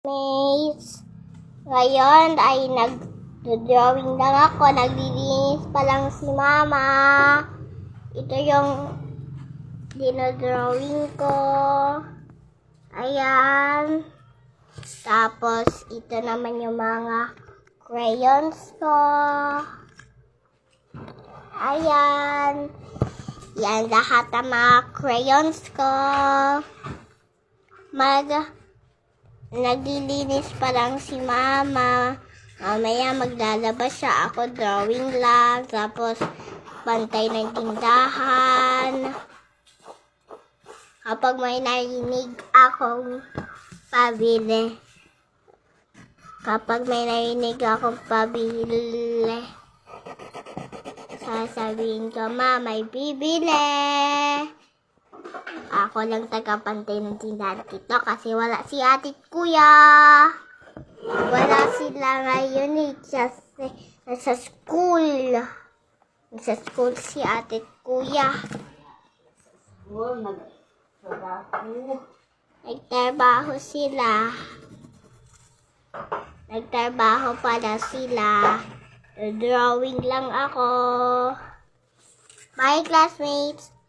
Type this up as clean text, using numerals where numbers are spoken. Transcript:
Mates, ngayon ay nag-drawing lang ako, naglilinis pa lang si Mama. Ito yung dinodrawing ko. Ayan. Tapos, ito naman yung mga crayons ko. Ayan. Yan lahat ang mga crayons ko. Naglilinis pa lang si Mama. Mamaya maglalabas siya. Ako drawing lang. Tapos bantay ng tindahan. Kapag may narinig akong pabili. Sasabihin ko, Ma, may bibili. Ako lang tagapantay ng tindahan dito kasi wala si ate at kuya. Wala sila ngayon kasi nasa school. Nasa school si ate at kuya. Nagtrabaho sila. Nagtrabaho pala sila. Drawing lang ako. Bye, classmates!